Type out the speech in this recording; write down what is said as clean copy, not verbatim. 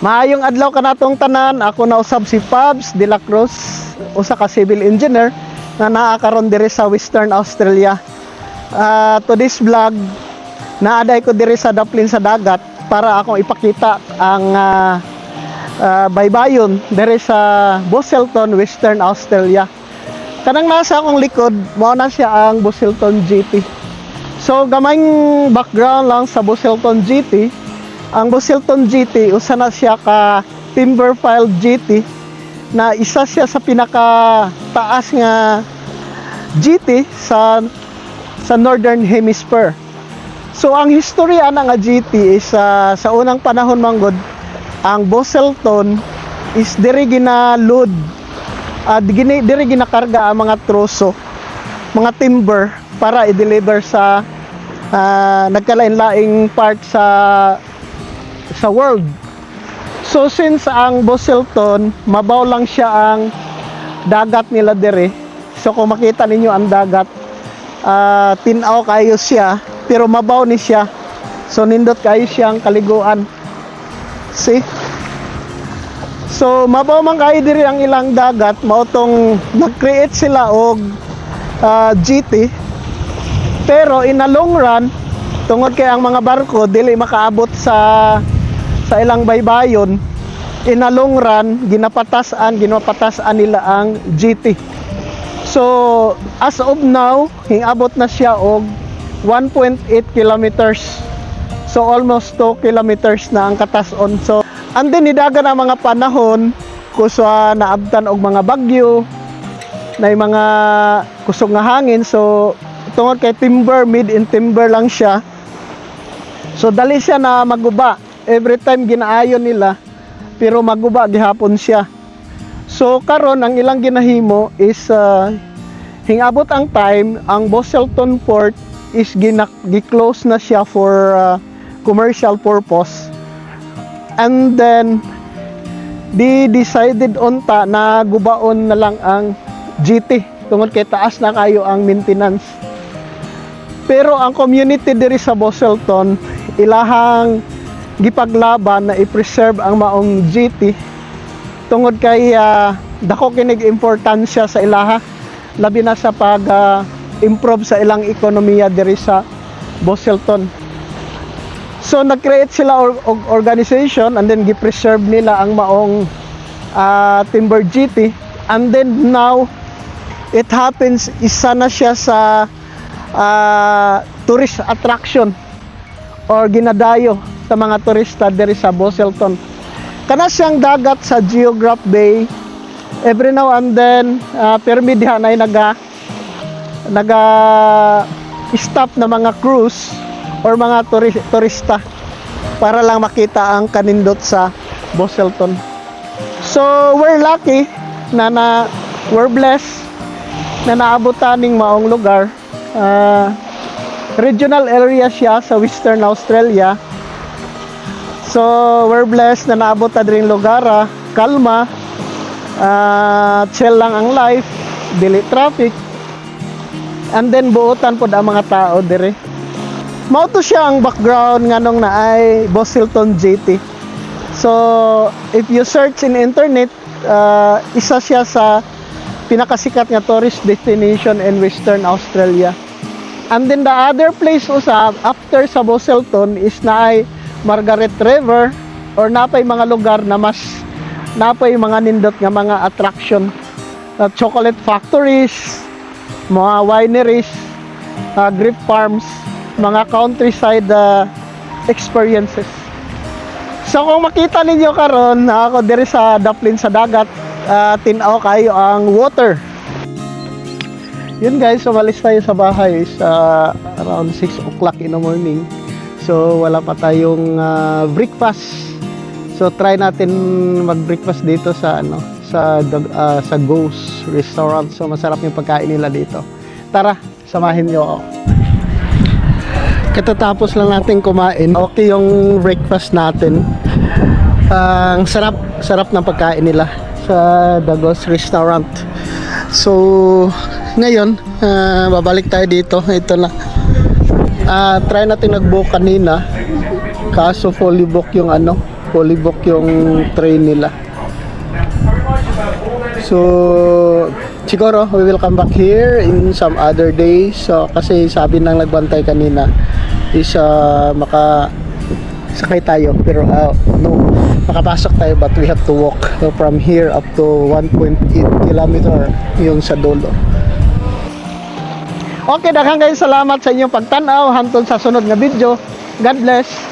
Maayong adlaw kanatong tanan. Ako na usab si Pabs de la Cruz, usa ka civil engineer na naa karon diri sa Western Australia. To this vlog, naaday ko diri sa daplin sa dagat para akong ipakita ang baybayon diri sa Busselton, Western Australia. Kanang nasa akong likod, mao na siya ang Busselton GT. So gamayng background lang sa Busselton GT. Ang Busselton GT, usa na siya ka Timberfile GT na isa siya sa pinaka taas nga GT sa Northern Hemisphere. So ang historya na nga GT is sa unang panahon manggod, ang Busselton is diri ginaload, diri ginakarga ang mga troso, mga timber para i-deliver sa nagkalain-laing part sa world. So since ang Busselton, mabaw lang siya ang dagat nila dire. So kung makita ninyo ang dagat, tinaw kayo siya, pero mabaw ni siya. So nindot kayo siyang kaliguan. See? So mabaw man kayo dire ang ilang dagat, mao tong nag-create sila og GT. Pero in a long run, tungod kay ang mga barko dili makaabot sa ilang baybayon, in a long run ginapatasan nila ang GT. So as of now, hingabot na siya og 1.8 kilometers. So almost 2 kilometers na ang katason. So and then nidagan ang mga panahon kusa naabtan og mga bagyo, na mga kusog nga hangin. So tungod kay timber, made in timber lang siya, so dali siya na maguba. Every time ginaayon nila, pero maguba gihapon siya. So karon ang ilang ginahimo is hingabot ang time, ang Busselton port is gi-close na siya for commercial purpose. And then di decided unta na gubaon na lang ang GT tungod kay taas na kayo ang maintenance. Pero ang community diri sa Busselton, ilahang gipaglaban na i-preserve ang maong GT tungod kay dako kinig importansya sa ilaha, labi na sa pag-improve sa ilang ekonomiya diri sa Busselton. So nag-create sila og organization, and then gi-preserve nila ang maong timber GT, and then now it happens isa na siya sa tourist attraction or ginadayo sa mga turista diri sa Busselton. Kana siyang dagat sa Geograph Bay. Every now and then permi diha nay naga stop na mga cruise or mga turista para lang makita ang kanindot sa Busselton. So we're lucky na we're blessed na naabutan ning maong lugar. Regional area siya sa Western Australia. So we're blessed na naabot ta diring lugar, kalma, chill lang ang life, dili traffic, and then buotan pod ang mga tao dire. Mao to siya ang background nganong naay Busselton GT. So if you search in internet, isa siya sa pinakasikat nga tourist destination in Western Australia. And then the other place usab after sa Busselton is naay Margaret River, or napay mga lugar na mas napay mga nindot nga mga attraction, chocolate factories, mga wineries, grape farms, mga countryside experiences. So kung makita ninyo karon, ako diri sa daplin sa dagat, tinaw kayo ang water. Yun guys, umalis tayo sa bahay sa around 6 o'clock in the morning. So wala pa tayong breakfast. So try natin mag-breakfast dito sa sa Ghost Restaurant. So masarap yung pagkain nila dito. Tara, samahin niyo ako. Katatapos lang natin kumain. Okay yung breakfast natin. Ang sarap ng pagkain nila sa The Ghost Restaurant. So ngayon, babalik tayo dito. Ito na. Try natin nag-book kanina. Kaso fully book yung train nila. So, siguro we will come back here in some other days. So, kasi sabi nang nagbantay kanina is sakay tayo. Pero no, makapasok tayo but we have to walk from here up to 1.8 kilometer yung sa dulo. Okay, daghang kayo salamat sa inyong pagtanaw. Hantod sa sunod nga video. God bless.